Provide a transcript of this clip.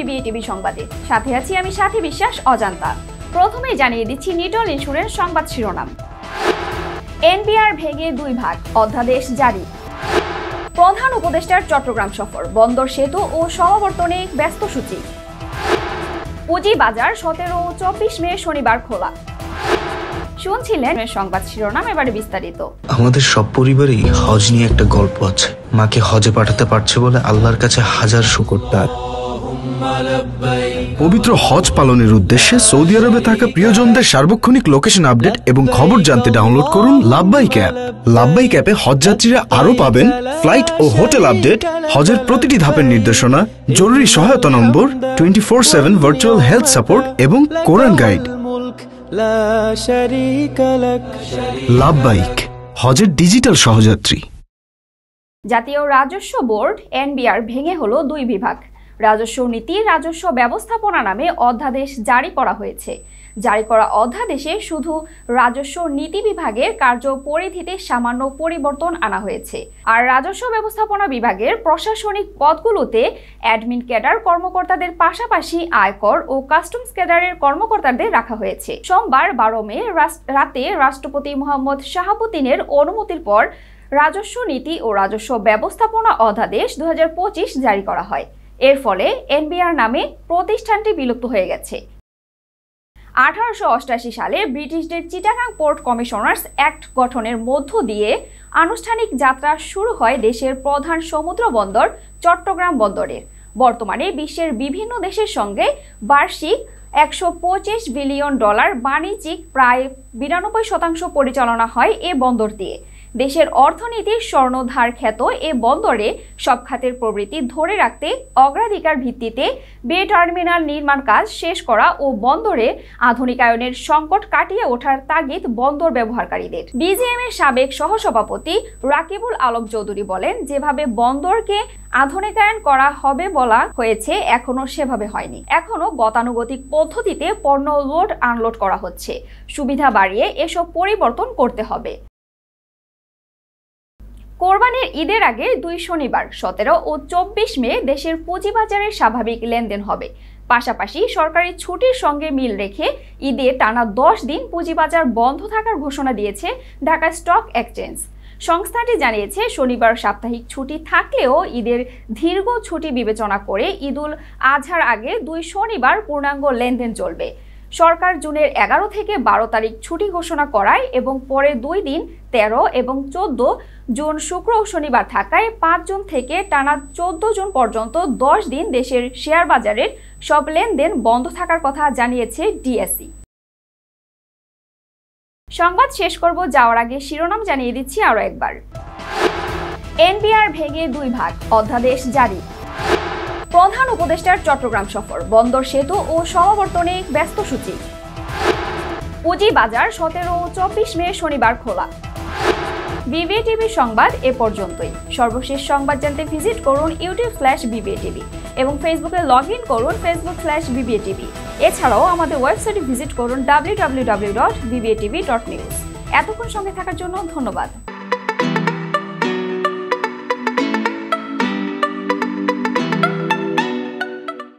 BBA TV সংবাদে। সাথে আছি আমি সাথী বিশ্বাস অজান্তা। প্রথমেই জানিয়ে দিচ্ছি নিটল ইন্স্যুরেন্স সংবাদ শিরোনাম। এনবিআর ভেঙে 2 ভাগ, অধ্যাদেশ জারি। প্রধান উপদেষ্টার চট্টগ্রাম সফর, বন্দর সেতু ও সমাবর্তনে ব্যস্ত সূচি। পুঁজিবাজার 17 ও 24 মে শনিবার খোলা। শুনছিলেন সংবাদ শিরোনাম, এবারে বিস্তারিত। আমাদের সব পরিবারেই হজ নিয়ে একটা গল্প আছে। মাকে হজে পাঠাতে পারছে বলে আল্লাহর কাছে হাজার শুকর তার। পবিত্র হজ পালনের উদ্দেশ্যে সৌদি আরবে থাকা প্রিয়জনদের সার্বক্ষণিক লোকেশন আপডেট এবং খবর জানতে ডাউনলোড করুন লাব্বাইক অ্যাপ। লাব্বাইক অ্যাপে হজ যাত্রীরা আরও পাবেন ফ্লাইট ও হোটেল আপডেট, হজের প্রতিটি ধাপের নির্দেশনা, জরুরি সহায়তা নম্বর, 24/7 ভার্চুয়াল হেলথ সাপোর্ট এবং কোরআন গাইড। লাব্বাইক, হজের ডিজিটাল সহযাত্রী। জাতীয় রাজস্ব বোর্ড এনবিআর ভেঙে হলো 2 বিভাগ। রাজস্ব নীতি রাজস্ব ব্যবস্থাপনা নামে অধ্যাদেশ জারি করা হয়েছে। জারি করা অধ্যাদেশে শুধু রাজস্ব নীতি বিভাগের কার্য পরিধিতে সামান্য পরিবর্তন আনা হয়েছে। আর রাজস্ব ব্যবস্থাপনা বিভাগের প্রশাসনিক পদগুলোতে অ্যাডমিন ক্যাডার কর্মকর্তাদের পাশাপাশি আয়কর ও কাস্টমস ক্যাডারের কর্মকর্তাদের রাখা হয়েছে। সোমবার 12 মে রাতে রাষ্ট্রপতি মোহাম্মদ শাহাবুদ্দিনের অনুমতির পর রাজস্ব নীতি ও রাজস্ব ব্যবস্থাপনা অধ্যাদেশ 2025 জারি করা হয়। এর ফলে এনবিআর নামে প্রতিষ্ঠানটি বিলুপ্ত হয়ে গেছে। 1888 সালে ব্রিটিশদের চিটাগাং পোর্ট কমিশনার্স অ্যাক্ট গঠনের মধ্য দিয়ে আনুষ্ঠানিক যাত্রা শুরু হয় দেশের প্রধান সমুদ্র বন্দর চট্টগ্রাম বন্দরের। বর্তমানে বিশ্বের বিভিন্ন দেশের সঙ্গে বার্ষিক $125 বিলিয়ন বাণিজ্যিক প্রায় 92% পরিচালনা হয় এ বন্দর দিয়ে। দেশের অর্থনীতির স্বর্ণধার খ্যাত এ বন্দরে সব খাতের প্রবৃদ্ধি ধরে রাখতে অগ্রাধিকার ভিত্তিতে বে টার্মিনাল নির্মাণ কাজ শেষ করা ও বন্দরে আধুনিকায়নের সংকট কাটিয়ে ওঠার তাগিদ বন্দর ব্যবহারকারীদের। বিজিএম এর সাবেক সহসভাপতি রাকিবুল আলম চৌধুরী বলেন, যেভাবে বন্দরকে আধুনিকায়ন করা হবে বলা হয়েছে এখনো সেভাবে হয়নি। এখনো গতানুগতিক পদ্ধতিতে পণ্য লোড আনলোড করা হচ্ছে। সুবিধা বাড়িয়ে এসব পরিবর্তন করতে হবে। কোরবানির ঈদের আগে 2 শনিবার 17 ও 24 মে দেশের পুঁজিবাজারের স্বাভাবিক লেনদেন হবে। পাশাপাশি সরকারি ছুটির সঙ্গে মিল রেখে ঈদে টানা 10 দিন পুঁজিবাজার বন্ধ থাকার ঘোষণা দিয়েছে ঢাকা স্টক এক্সচেঞ্জ। সংস্থাটি জানিয়েছে, শনিবার সাপ্তাহিক ছুটি থাকলেও ঈদের দীর্ঘ ছুটি বিবেচনা করে ঈদুল আজহার আগে 2 শনিবার পূর্ণাঙ্গ লেনদেন চলবে। সরকার জুনের 11 থেকে 12 তারিখ ছুটি ঘোষণা করায় এবং পরে 2 দিন 13 এবং 14 জুন শুক্র ও শনিবার থাকায় 5 জুন থেকে টানা 14 জুন পর্যন্ত 10 দিন দেশের শেয়ার বাজারের সব লেনদেন বন্ধ থাকার কথা জানিয়েছে ডিএসই। সংবাদ শেষ করব, যাওয়ার আগে শিরোনাম জানিয়ে দিচ্ছি আরো একবার। এনবিআর ভেঙে 2 ভাগ, অধ্যাদেশ জারি। প্রধান উপদেষ্টার চট্টগ্রাম সফর, বন্দর সেতু ও সমাবর্তনে ব্যস্ত সূচি। পুঁজিবাজার 17 ও 24 মে শনিবার খোলা। বিবিএ টিভি সংবাদ এ পর্যন্তই। সর্বশেষ সংবাদ জানতে ভিজিট করুন youtube/bbtv এবং ফেসবুকে লগ ইন করুন facebook/bbtv। এছাড়াও আমাদের ওয়েবসাইটে ভিজিট করুন www.bbtv.news। এতক্ষণ সঙ্গে থাকার জন্য ধন্যবাদ।